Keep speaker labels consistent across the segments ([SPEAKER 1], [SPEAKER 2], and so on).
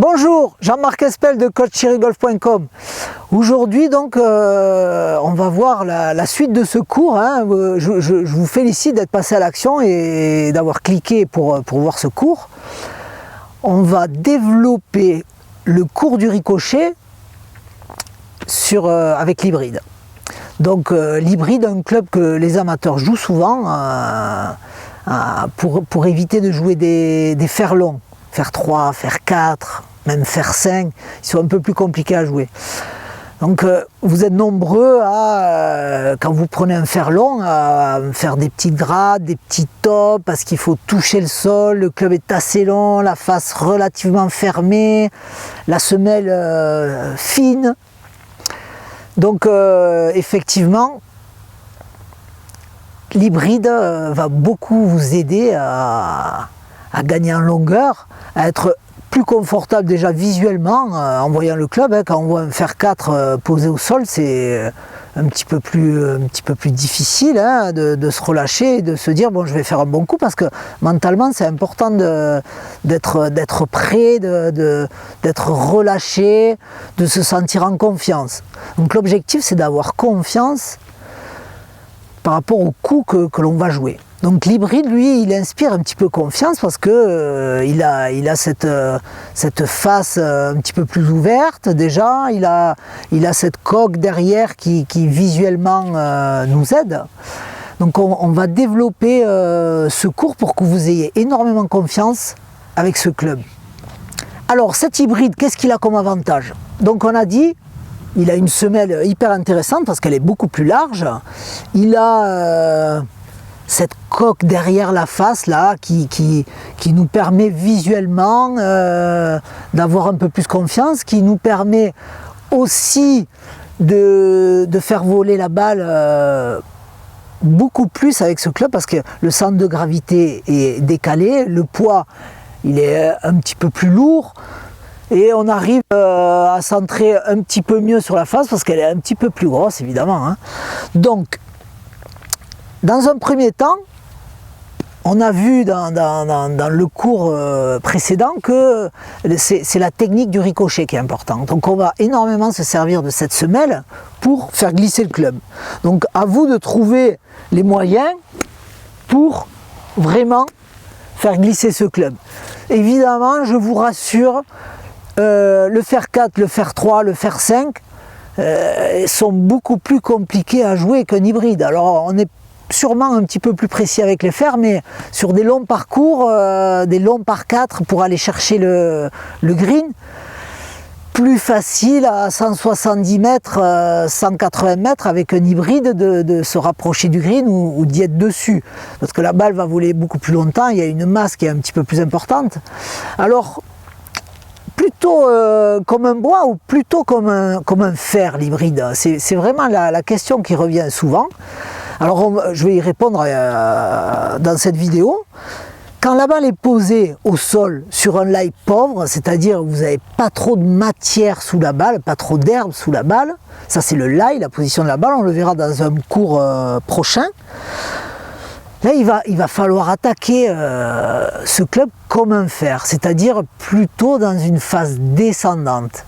[SPEAKER 1] Bonjour, Jean-Marc Espel de coachchirigolf.com. Aujourd'hui donc on va voir la suite de ce cours. Je vous félicite d'être passé à l'action et d'avoir cliqué pour voir ce cours. On va développer le cours du ricochet avec l'hybride. Donc l'hybride, un club que les amateurs jouent souvent pour éviter de jouer des fers longs. Fer 3, fer 4, même fer 5, ils sont un peu plus compliqués à jouer. Donc vous êtes nombreux quand vous prenez un fer long, à faire des petites grades, des petits tops, parce qu'il faut toucher le sol, le club est assez long, la face relativement fermée, la semelle fine. Donc effectivement, l'hybride va beaucoup vous aider à gagner en longueur, à être plus confortable déjà visuellement en voyant le club. Quand on voit un fer 4 posé au sol, c'est un petit peu plus difficile de se relâcher et de se dire bon, je vais faire un bon coup, parce que mentalement c'est important d'être prêt, d'être relâché, de se sentir en confiance. Donc l'objectif, c'est d'avoir confiance par rapport au coup que l'on va jouer. Donc l'hybride, lui, il inspire un petit peu confiance parce que il a cette face un petit peu plus ouverte déjà, il a cette coque derrière qui visuellement nous aide. Donc on va développer ce cours pour que vous ayez énormément confiance avec ce club. Alors cet hybride, qu'est-ce qu'il a comme avantage? Donc on a dit, il a une semelle hyper intéressante parce qu'elle est beaucoup plus large. Il a cette coque derrière la face là qui nous permet visuellement d'avoir un peu plus confiance, qui nous permet aussi de faire voler la balle beaucoup plus avec ce club, parce que le centre de gravité est décalé, le poids il est un petit peu plus lourd. Et on arrive à centrer un petit peu mieux sur la face parce qu'elle est un petit peu plus grosse, évidemment. Donc, dans un premier temps, on a vu dans le cours précédent que c'est la technique du ricochet qui est importante. Donc on va énormément se servir de cette semelle pour faire glisser le club. Donc à vous de trouver les moyens pour vraiment faire glisser ce club. Évidemment, je vous rassure, le fer 4, le fer 3, le fer 5 sont beaucoup plus compliqués à jouer qu'un hybride. Alors on est sûrement un petit peu plus précis avec les fers, mais sur des longs parcours, des longs par 4 pour aller chercher le green, plus facile à 170 mètres, 180 mètres avec un hybride de se rapprocher du green ou d'y être dessus, parce que la balle va voler beaucoup plus longtemps, il y a une masse qui est un petit peu plus importante. Alors plutôt comme un bois ou plutôt comme un fer, l'hybride? C'est vraiment la question qui revient souvent. Alors je vais y répondre dans cette vidéo. Quand la balle est posée au sol sur un lie pauvre, c'est-à-dire vous n'avez pas trop de matière sous la balle, pas trop d'herbe sous la balle, ça c'est le lie, la position de la balle, on le verra dans un cours prochain. Là, il va falloir attaquer ce club comme un fer, c'est-à-dire plutôt dans une phase descendante.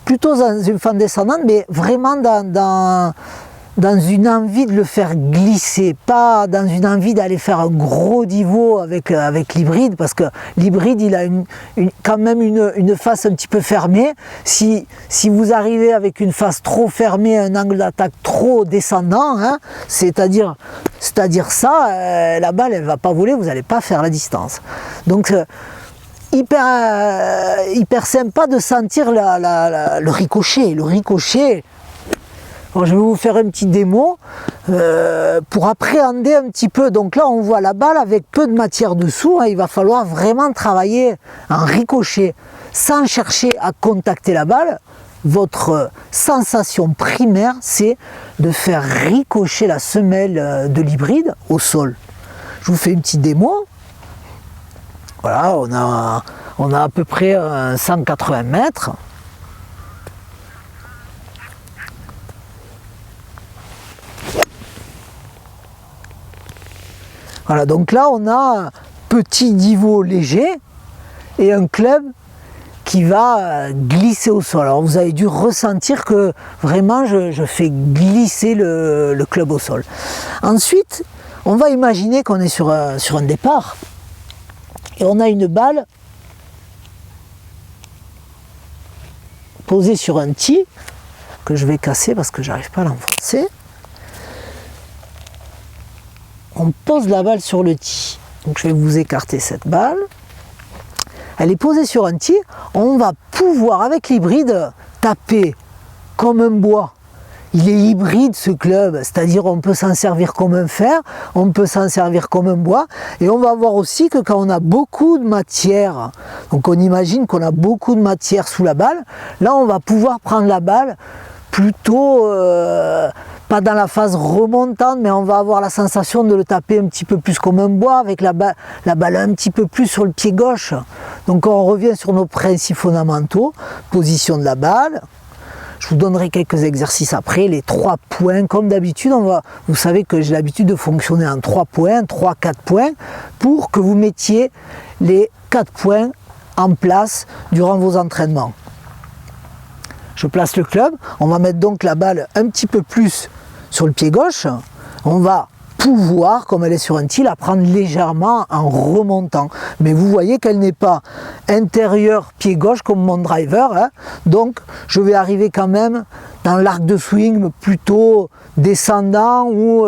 [SPEAKER 1] Plutôt dans une phase descendante, mais vraiment dans une envie de le faire glisser, pas dans une envie d'aller faire un gros niveau avec l'hybride, parce que l'hybride, il a quand même une face un petit peu fermée. Si vous arrivez avec une face trop fermée, un angle d'attaque trop descendant, c'est-à-dire ça, la balle, elle va pas voler, vous n'allez pas faire la distance. Donc hyper sympa de sentir le ricochet. Le ricochet, alors, je vais vous faire une petite démo pour appréhender un petit peu. Donc là, on voit la balle avec peu de matière dessous. Il va falloir vraiment travailler en ricochet sans chercher à contacter la balle. Votre sensation primaire, c'est de faire ricocher la semelle de l'hybride au sol. Je vous fais une petite démo. Voilà, on a à peu près 180 mètres. Voilà, donc là on a un petit niveau léger et un club qui va glisser au sol. Alors vous avez dû ressentir que vraiment je fais glisser le club au sol. Ensuite, on va imaginer qu'on est sur un départ et on a une balle posée sur un tee que je vais casser parce que j'arrive pas à l'enfoncer. On pose la balle sur le tee. Donc je vais vous écarter cette balle. Elle est posée sur un tee. On va pouvoir avec l'hybride taper comme un bois. Il est hybride ce club, c'est-à-dire on peut s'en servir comme un fer, on peut s'en servir comme un bois, et on va voir aussi que quand on a beaucoup de matière, donc on imagine qu'on a beaucoup de matière sous la balle, là on va pouvoir prendre la balle plutôt pas dans la phase remontante, mais on va avoir la sensation de le taper un petit peu plus comme un bois, avec la balle un petit peu plus sur le pied gauche. Donc on revient sur nos principes fondamentaux, position de la balle. Je vous donnerai quelques exercices après, les 3 points, comme d'habitude, vous savez que j'ai l'habitude de fonctionner en 3 points, 3-4 points, pour que vous mettiez les 4 points en place durant vos entraînements. Je place le club, on va mettre donc la balle un petit peu plus sur le pied gauche, on va pouvoir, comme elle est sur un tee, la prendre légèrement en remontant. Mais vous voyez qu'elle n'est pas intérieure pied gauche comme mon driver, hein. Donc je vais arriver quand même dans l'arc de swing plutôt descendant ou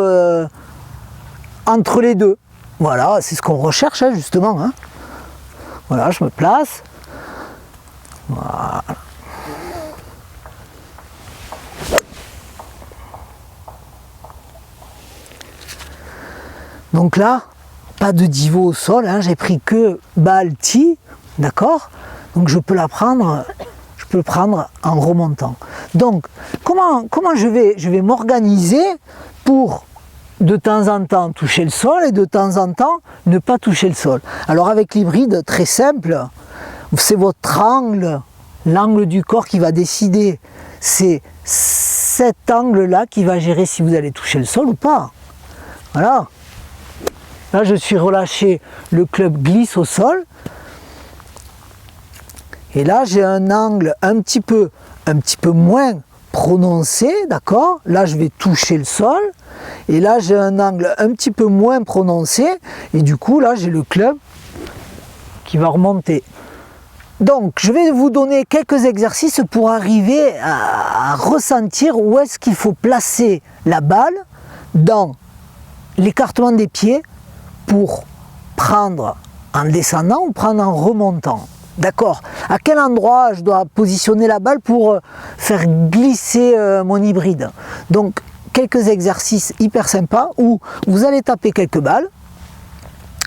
[SPEAKER 1] entre les deux. Voilà, c'est ce qu'on recherche hein, justement. Hein. Voilà, je me place. Voilà. Donc là, pas de divot au sol, hein, j'ai pris que balle tee, d'accord? Donc je peux la prendre, en remontant. Donc comment je vais m'organiser pour de temps en temps toucher le sol et de temps en temps ne pas toucher le sol? Alors avec l'hybride, très simple, c'est votre angle, l'angle du corps qui va décider. C'est cet angle-là qui va gérer si vous allez toucher le sol ou pas. Voilà. Là, je suis relâché, le club glisse au sol. Et là, j'ai un angle un petit peu moins prononcé, d'accord? Là, je vais toucher le sol. Et là, j'ai un angle un petit peu moins prononcé. Et du coup, là, j'ai le club qui va remonter. Donc, je vais vous donner quelques exercices pour arriver à ressentir où est-ce qu'il faut placer la balle dans l'écartement des pieds pour prendre en descendant ou prendre en remontant. D'accord? À quel endroit je dois positionner la balle pour faire glisser mon hybride? Donc, quelques exercices hyper sympas où vous allez taper quelques balles.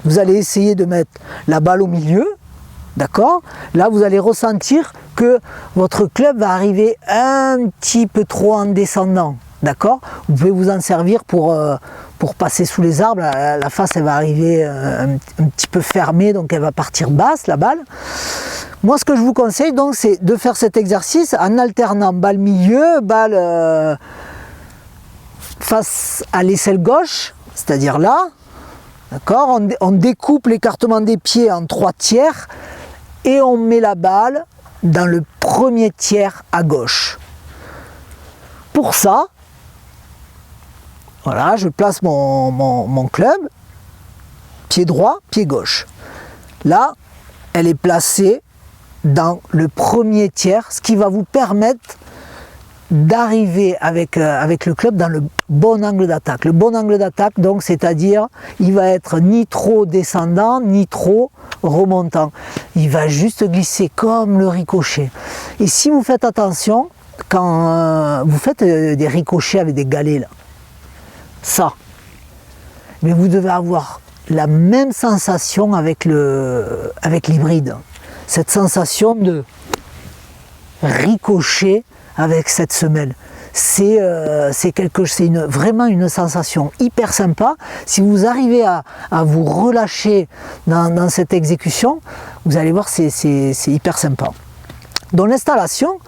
[SPEAKER 1] Vous allez essayer de mettre la balle au milieu. D'accord? Là, vous allez ressentir que votre club va arriver un petit peu trop en descendant. D'accord? Vous pouvez vous en servir pour passer sous les arbres. La face, elle va arriver un petit peu fermée, donc elle va partir basse, la balle. Moi, ce que je vous conseille, donc, c'est de faire cet exercice en alternant balle milieu, balle face à l'aisselle gauche, c'est-à-dire là. D'accord? On découpe l'écartement des pieds en 3 tiers et on met la balle dans le premier tiers à gauche. Pour ça, voilà, je place mon club, pied droit, pied gauche. Là, elle est placée dans le premier tiers, ce qui va vous permettre d'arriver avec le club dans le bon angle d'attaque. Le bon angle d'attaque, donc, c'est-à-dire, il va être ni trop descendant, ni trop remontant. Il va juste glisser comme le ricochet. Et si vous faites attention, quand vous faites des ricochets avec des galets, là, ça, mais vous devez avoir la même sensation avec l'hybride. Cette sensation de ricochet avec cette semelle. C'est vraiment une sensation hyper sympa. Si vous arrivez à vous relâcher dans cette exécution, vous allez voir, c'est hyper sympa. Dans l'installation,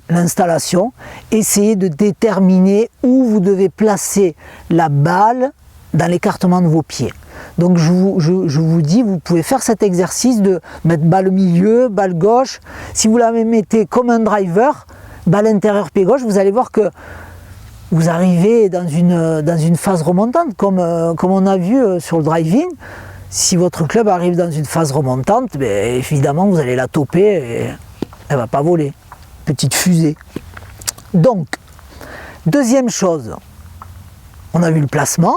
[SPEAKER 1] l'installation, essayez de déterminer où vous devez placer la balle dans l'écartement de vos pieds. Donc je vous dis, vous pouvez faire cet exercice de mettre balle au milieu, balle gauche. Si vous la mettez comme un driver, balle intérieure pied gauche, vous allez voir que vous arrivez dans une phase remontante, comme on a vu sur le driving. Si votre club arrive dans une phase remontante, ben, évidemment vous allez la toper et elle ne va pas voler. Petite fusée. Donc, deuxième chose, on a vu le placement.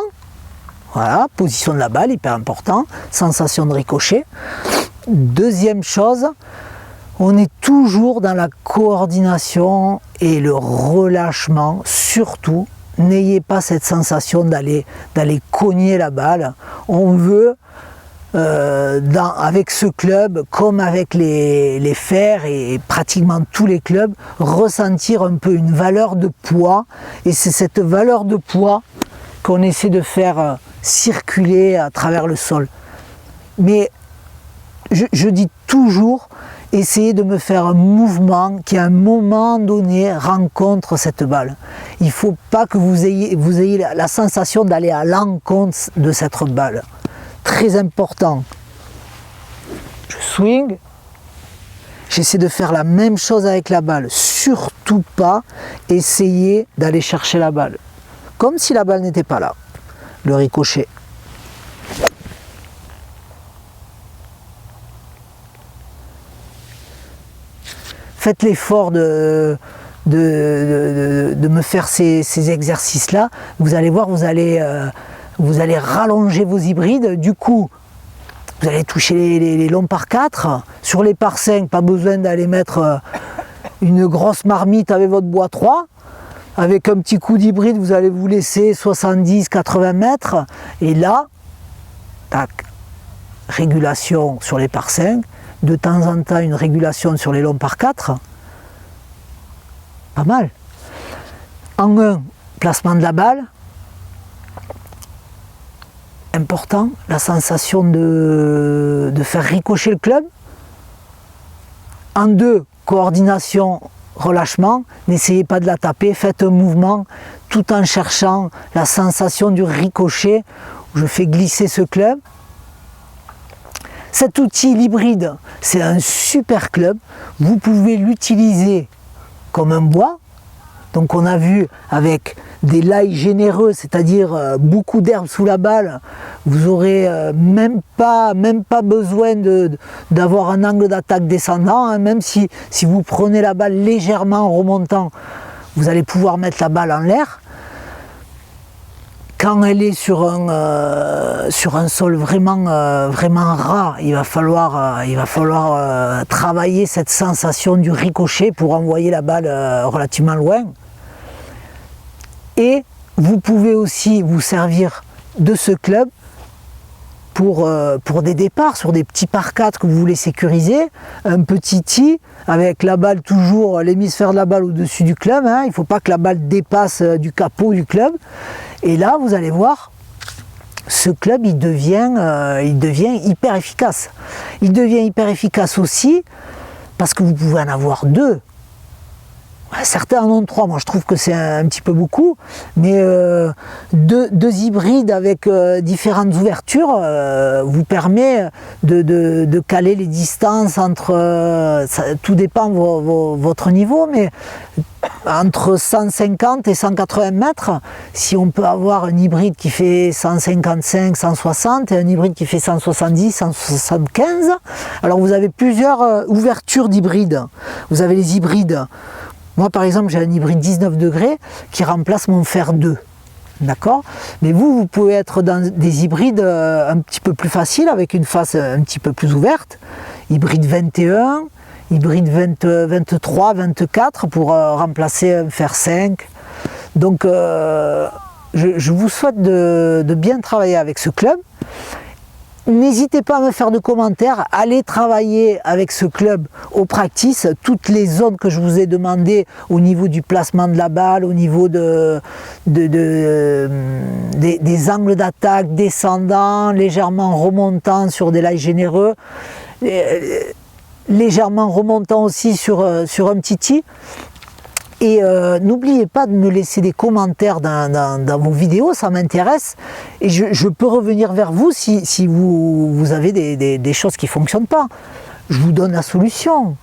[SPEAKER 1] Voilà, position de la balle, hyper important. Sensation de ricochet. Deuxième chose, on est toujours dans la coordination et le relâchement. Surtout, n'ayez pas cette sensation d'aller cogner la balle. On veut, avec ce club, comme avec les fers et pratiquement tous les clubs, ressentir un peu une valeur de poids. Et c'est cette valeur de poids qu'on essaie de faire circuler à travers le sol. Mais je dis toujours, essayez de me faire un mouvement qui à un moment donné rencontre cette balle. Il ne faut pas que vous ayez la sensation d'aller à l'encontre de cette balle. Très important. Je swing, j'essaie de faire la même chose avec la balle. Surtout pas essayer d'aller chercher la balle. Comme si la balle n'était pas là. Le ricochet. Faites l'effort de me faire ces exercices-là. Vous allez voir, vous allez rallonger vos hybrides. Du coup, vous allez toucher les longs par 4. Sur les par 5, pas besoin d'aller mettre une grosse marmite avec votre bois 3. Avec un petit coup d'hybride, vous allez vous laisser 70-80 mètres. Et là, tac, régulation sur les par 5. De temps en temps, une régulation sur les longs par 4. Pas mal. En 1, placement de la balle. Important, la sensation de faire ricocher le club. En 2, coordination, relâchement. N'essayez pas de la taper, faites un mouvement tout en cherchant la sensation du ricochet. Je fais glisser ce club. Cet outil, l'hybride, c'est un super club. Vous pouvez l'utiliser comme un bois. Donc on a vu avec des lailles généreux, c'est-à-dire beaucoup d'herbe sous la balle, vous aurez même pas besoin d'avoir un angle d'attaque descendant, hein. Même si vous prenez la balle légèrement en remontant, vous allez pouvoir mettre la balle en l'air. Quand elle est sur un sol vraiment ras, il va falloir travailler cette sensation du ricochet pour envoyer la balle relativement loin. Et vous pouvez aussi vous servir de ce club pour des départs sur des petits par 4 que vous voulez sécuriser, un petit tee avec la balle toujours, l'hémisphère de la balle au-dessus du club, hein. Il ne faut pas que la balle dépasse du capot du club. Et là, vous allez voir, ce club, il devient hyper efficace. Il devient hyper efficace aussi parce que vous pouvez en avoir 2. Certains en ont 3, moi je trouve que c'est un petit peu beaucoup, mais deux hybrides avec différentes ouvertures vous permet de caler les distances entre, tout dépend votre niveau, mais entre 150 et 180 mètres, si on peut avoir un hybride qui fait 155, 160 et un hybride qui fait 170, 175, alors vous avez plusieurs ouvertures d'hybrides. Vous avez les hybrides. Moi par exemple j'ai un hybride 19 degrés qui remplace mon fer 2, d'accord? Mais vous pouvez être dans des hybrides un petit peu plus faciles avec une face un petit peu plus ouverte, hybride 21, hybride 23, 24 pour remplacer un fer 5. Donc je vous souhaite de bien travailler avec ce club. N'hésitez pas à me faire de commentaires, allez travailler avec ce club au practice, toutes les zones que je vous ai demandées au niveau du placement de la balle, au niveau des angles d'attaque descendants, légèrement remontants sur des lails généreux, légèrement remontant aussi sur un petit tee. Et n'oubliez pas de me laisser des commentaires dans vos vidéos, ça m'intéresse. Et je peux revenir vers vous si vous avez des choses qui ne fonctionnent pas. Je vous donne la solution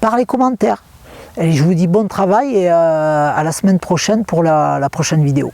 [SPEAKER 1] par les commentaires. Et je vous dis bon travail et à la semaine prochaine pour la prochaine vidéo.